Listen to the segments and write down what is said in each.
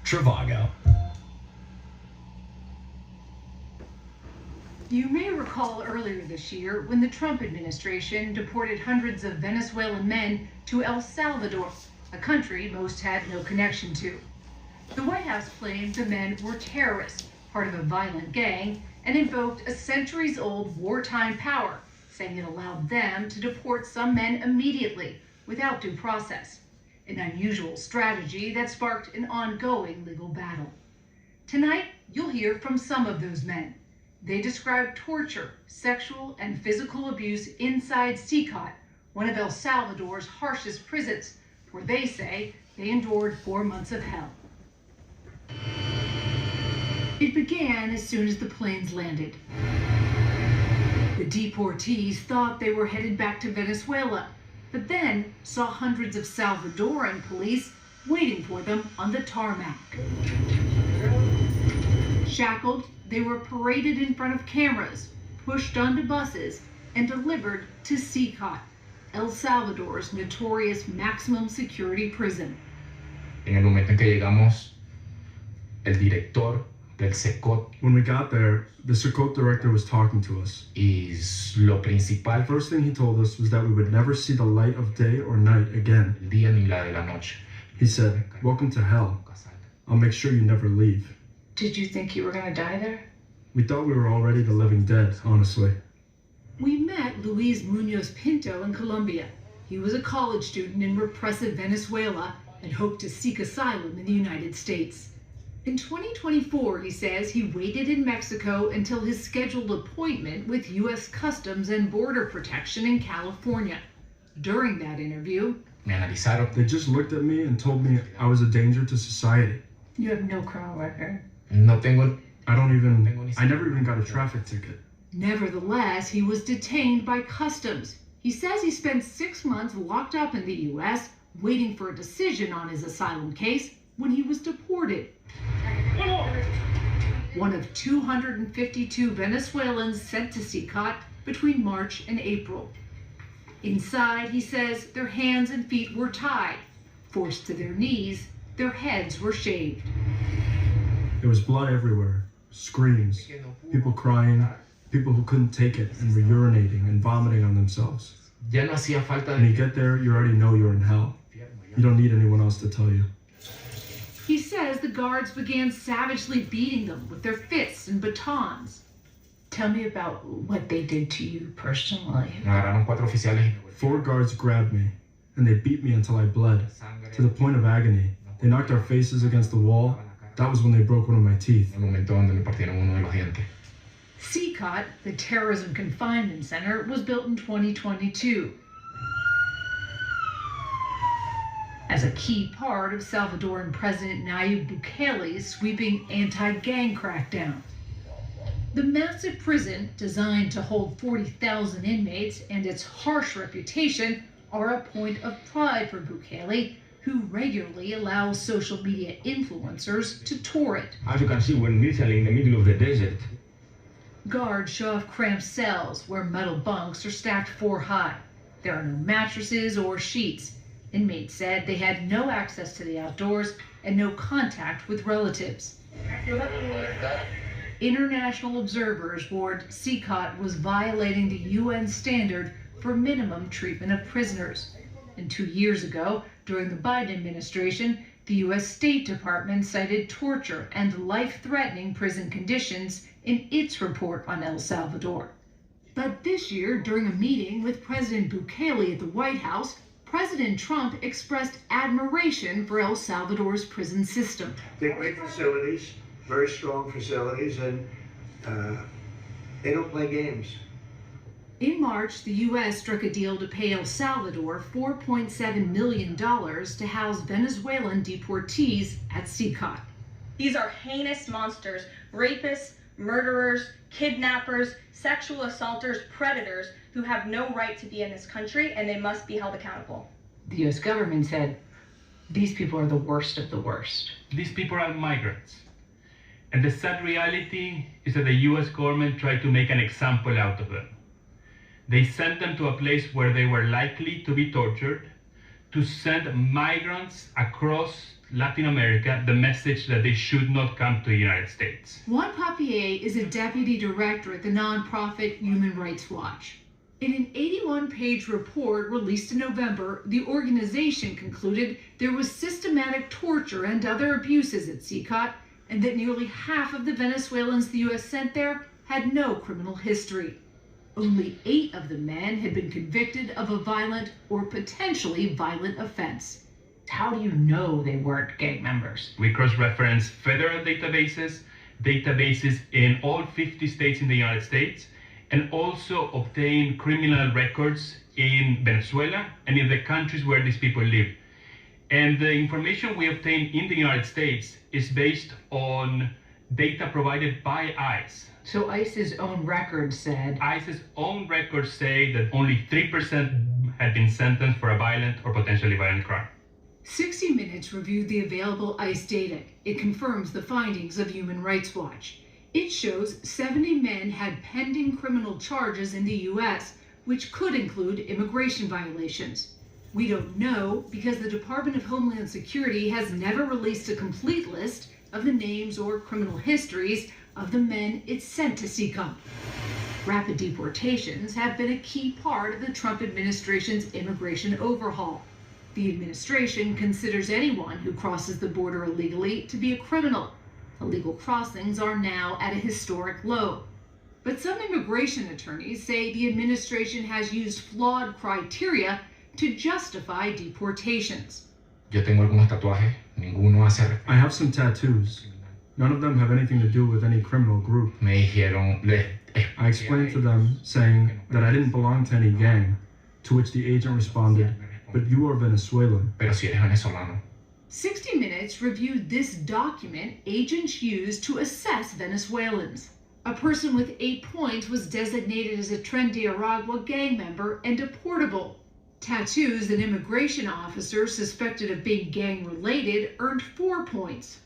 Trivago. You may recall earlier this year when the Trump administration deported hundreds of Venezuelan men to El Salvador, a country most had no connection to. The White House claimed the men were terrorists, part of a violent gang, and invoked a centuries-old wartime power, saying it allowed them to deport some men immediately without due process, an unusual strategy that sparked an ongoing legal battle. Tonight, you'll hear from some of those men. They describe torture, sexual and physical abuse inside CECOT, one of El Salvador's harshest prisons, where they say they endured 4 months of hell. It began as soon as the planes landed. The deportees thought they were headed back to Venezuela, but then saw hundreds of Salvadoran police waiting for them on the tarmac. Shackled, they were paraded in front of cameras, pushed onto buses, and delivered to CECOT, El Salvador's notorious maximum security prison. En el momento en que llegamos, el director del CECOT. When we got there, the CECOT director was talking to us. Y lo principal, The first thing he told us was that we would never see the light of day or night again. el día ni la de la noche. He said, "Welcome to hell. I'll make sure you never leave." Did you think you were going to die there? We thought we were already the living dead, honestly. We met Luis Munoz Pinto in Colombia. He was a college student in repressive Venezuela and hoped to seek asylum in the United States. In 2024, he says he waited in Mexico until his scheduled appointment with U.S. Customs and Border Protection in California. During that interview, Me analizaron. They just looked at me and told me I was a danger to society. you have no criminal record. No tengo. I never even got a traffic ticket. Nevertheless, he was detained by customs. He says he spent 6 months locked up in the U.S. waiting for a decision on his asylum case when he was deported. One of 252 Venezuelans sent to CECOT between March and April. Inside, he says their hands and feet were tied, forced to their knees, their heads were shaved. There was blood everywhere, screams, people crying, people who couldn't take it and were urinating and vomiting on themselves. Ya no hacía falta. When you get there, you already know you're in hell. You don't need anyone else to tell you. He says the guards began savagely beating them with their fists and batons. Tell me about what they did to you personally. Me agarraron 4 oficiales. 4 guards grabbed me, and they beat me until I bled, to the point of agony. They knocked our faces against the wall. That was when they broke one of my teeth. El momento donde me partieron uno de los dientes. CECOT, the Terrorism Confinement Center, was built in 2022 as a key part of Salvadoran President Nayib Bukele's sweeping anti-gang crackdown. The massive prison, designed to hold 40,000 inmates, and its harsh reputation are a point of pride for Bukele, who regularly allows social media influencers to tour it. As you can see, we're literally in the middle of the desert. Guards show off cramped cells where metal bunks are stacked 4 high. There are no mattresses or sheets. Inmates said they had no access to the outdoors and no contact with relatives. International observers warned CECOT was violating the UN standard for minimum treatment of prisoners. And 2 years ago, during the Biden administration, the U.S. State Department cited torture and life-threatening prison conditions in its report on El Salvador. But this year, during a meeting with President Bukele at the White House, President Trump expressed admiration for El Salvador's prison system. They're great facilities, very strong facilities, and they don't play games. In March, the U.S. struck a deal to pay El Salvador $4.7 million to house Venezuelan deportees at CECOT. These are heinous monsters, rapists, murderers, kidnappers, sexual assaulters, predators who have no right to be in this country, and they must be held accountable. The U.S. government said, these people are the worst of the worst. These people are migrants. And the sad reality is that the US government tried to make an example out of them. They sent them to a place where they were likely to be tortured, to send migrants across Latin America the message that they should not come to the United States. Juan Papier is a deputy director at the nonprofit Human Rights Watch. In an 81-page report released in November, the organization concluded there was systematic torture and other abuses at CECOT, and that nearly half of the Venezuelans the U.S. sent there had no criminal history. Only 8 of the men had been convicted of a violent or potentially violent offense. How do you know they weren't gang members? We cross-reference federal databases in all 50 states in the United States, and also obtain criminal records in Venezuela and in the countries where these people live. And the information we obtain in the United States is based on data provided by ICE. So ICE's own records said... ICE's own records say that only 3% had been sentenced for a violent or potentially violent crime. 60 Minutes reviewed the available ICE data. It confirms the findings of Human Rights Watch. It shows 70 men had pending criminal charges in the U.S., which could include immigration violations. We don't know because the Department of Homeland Security has never released a complete list of the names or criminal histories of the men it sent to CECOT. Rapid deportations have been a key part of the Trump administration's immigration overhaul. The administration considers anyone who crosses the border illegally to be a criminal. Illegal crossings are now at a historic low. But some immigration attorneys say the administration has used flawed criteria to justify deportations. Yo tengo algunos tatuajes, ninguno hace referencia. I have some tattoos. None of them have anything to do with any criminal group. Me dijeron, I explained to them, saying that I didn't belong to any gang, to which the agent responded, "But you are Venezuelan." pero si eres venezolano. 60 Minutes reviewed this document agents used to assess Venezuelans. A person with 8 points was designated as a Tren de Aragua gang member and deportable. Tattoos an immigration officer suspected of being gang-related earned 4 points.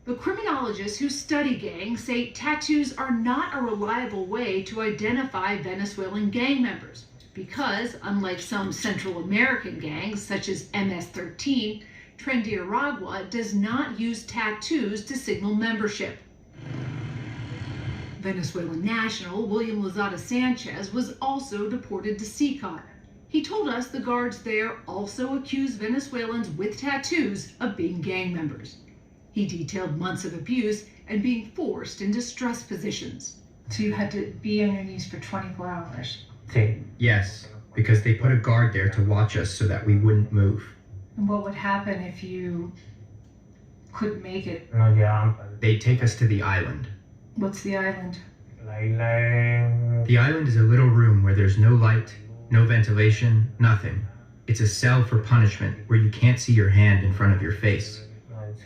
The criminologists who study gangs say tattoos are not a reliable way to identify Venezuelan gang members because, unlike some Central American gangs such as MS-13, Tren de Aragua does not use tattoos to signal membership. Venezuelan national William Lozada Sanchez was also deported to CECOT. He told us the guards there also accused Venezuelans with tattoos of being gang members. He detailed months of abuse and being forced into stress positions. So you had to be on your knees for 24 hours? Yes, because they put a guard there to watch us so that we wouldn't move. And what would happen if you couldn't make it? They'd take us to the island. What's the island? The island is a little room where there's no light, no ventilation, nothing. It's a cell for punishment where you can't see your hand in front of your face.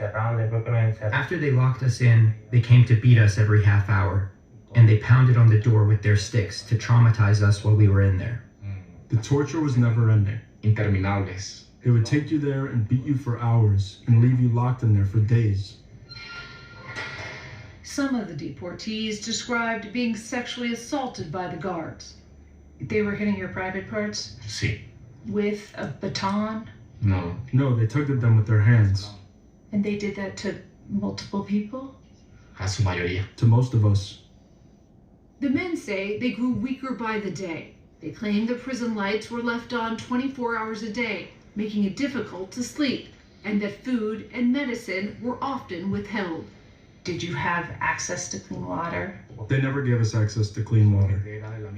After they locked us in, they came to beat us every half hour, and they pounded on the door with their sticks to traumatize us while we were in there. The torture was never ending. Interminables. They would take you there and beat you for hours and leave you locked in there for days. Some of the deportees described being sexually assaulted by the guards. They were hitting your private parts Sí. with a baton? No. No, they tugged at them with their hands. And they did that to multiple people? A su mayoría. To most of us. The men say they grew weaker by the day. They claim the prison lights were left on 24 hours a day, making it difficult to sleep, and that food and medicine were often withheld. Did you have access to clean water? They never gave us access to clean water.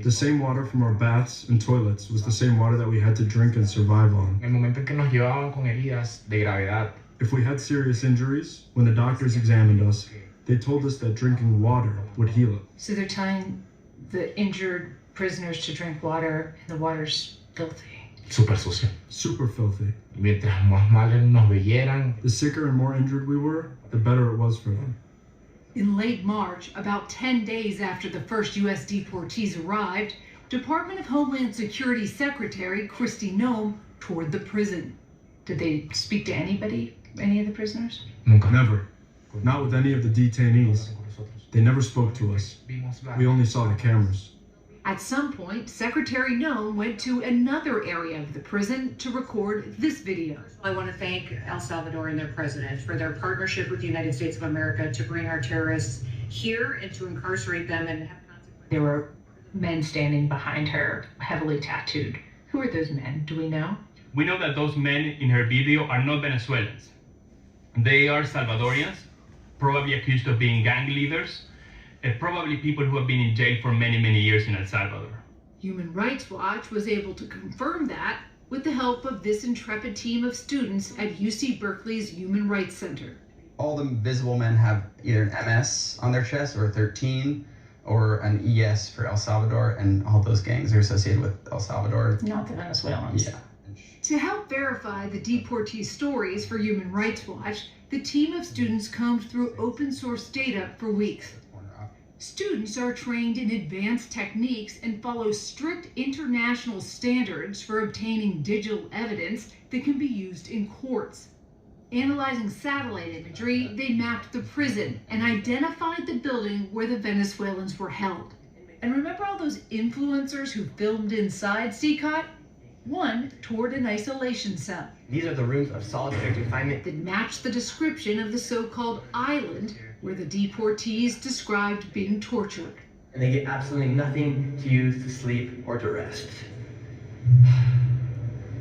The same water from our baths and toilets was the same water that we had to drink and survive on. En el momento en que nos llevaban con heridas de gravedad, If we had serious injuries, when the doctors examined us, they told us that drinking water would heal it. So they're telling the injured prisoners to drink water, and the water's filthy. súper sucio. Super filthy. Mientras más mal nos veyeran, The sicker and more injured we were, the better it was for them. In late March, about 10 days after the first U.S. deportees arrived, Department of Homeland Security Secretary Kristi Noem toured the prison. Did they speak to anybody, any of the prisoners? nunca. Never. Not with any of the detainees. They never spoke to us. We only saw the cameras. At some point, Secretary Noem went to another area of the prison to record this video. I want to thank El Salvador and their president for their partnership with the United States of America to bring our terrorists here and to incarcerate them and have consequences. There were men standing behind her, heavily tattooed. Who are those men? Do we know? We know that those men in her video are not Venezuelans. They are Salvadorians, probably accused of being gang leaders, and probably people who have been in jail for many, many years in El Salvador. Human Rights Watch was able to confirm that with the help of this intrepid team of students at UC Berkeley's Human Rights Center. All the visible men have either an MS on their chest or a 13 or an ES for El Salvador, and all those gangs are associated with El Salvador. Not the Venezuelans. Yeah. To help verify the deportee stories for Human Rights Watch, the team of students combed through open source data for weeks. Students are trained in advanced techniques and follow strict international standards for obtaining digital evidence that can be used in courts. Analyzing satellite imagery, they mapped the prison and identified the building where the Venezuelans were held. And remember all those influencers who filmed inside CECOT? One toured an isolation cell. These are the rooms of solitary confinement that matched the description of the so-called island where the deportees described being tortured. And they get absolutely nothing to use to sleep or to rest.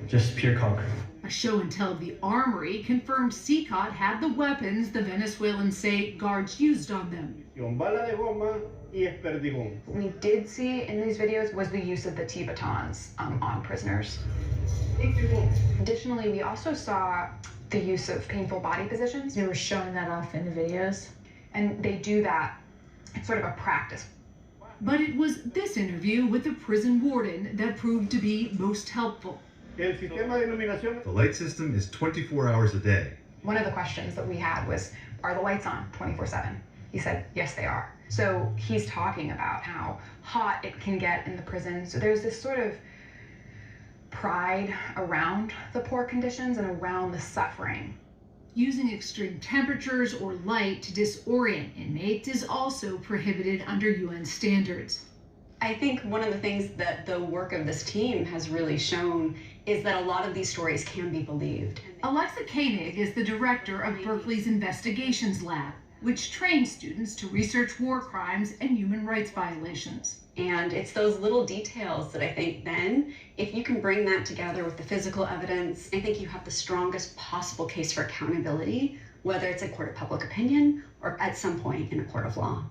Just pure concrete. A show and tell of the armory confirmed CECOT had the weapons the Venezuelans say guards used on them. What we did see in these videos was the use of the T-batons on prisoners. Additionally, we also saw the use of painful body positions. They were showing that off in the videos. And they do that, it's sort of a practice. But it was this interview with the prison warden that proved to be most helpful. The light system is 24 hours a day. One of the questions that we had was, are the lights on 24/7? He said, yes, they are. So he's talking about how hot it can get in the prison. So there's this sort of pride around the poor conditions and around the suffering. Using extreme temperatures or light to disorient inmates is also prohibited under UN standards. I think one of the things that the work of this team has really shown is that a lot of these stories can be believed. Alexa Koenig is the director of Berkeley's Investigations Lab, which trains students to research war crimes and human rights violations. And it's those little details that I think then, if you can bring that together with the physical evidence, I think you have the strongest possible case for accountability, whether it's a court of public opinion or at some point in a court of law.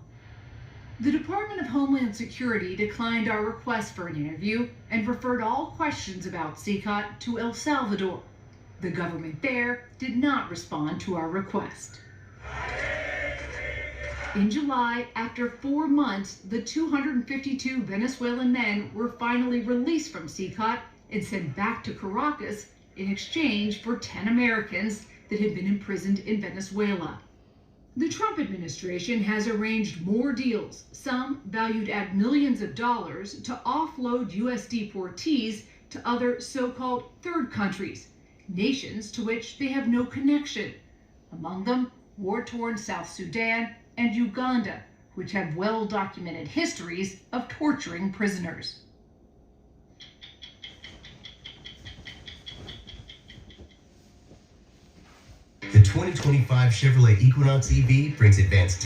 The Department of Homeland Security declined our request for an interview and referred all questions about CECOT to El Salvador. The government there did not respond to our request. In July, after 4 months, the 252 Venezuelan men were finally released from CECOT and sent back to Caracas in exchange for 10 Americans that had been imprisoned in Venezuela. The Trump administration has arranged more deals, some valued at millions of dollars, to offload U.S. deportees to other so-called third countries, nations to which they have no connection. Among them, war-torn South Sudan and Uganda, which have well-documented histories of torturing prisoners. The 2025 Chevrolet Equinox EV brings advanced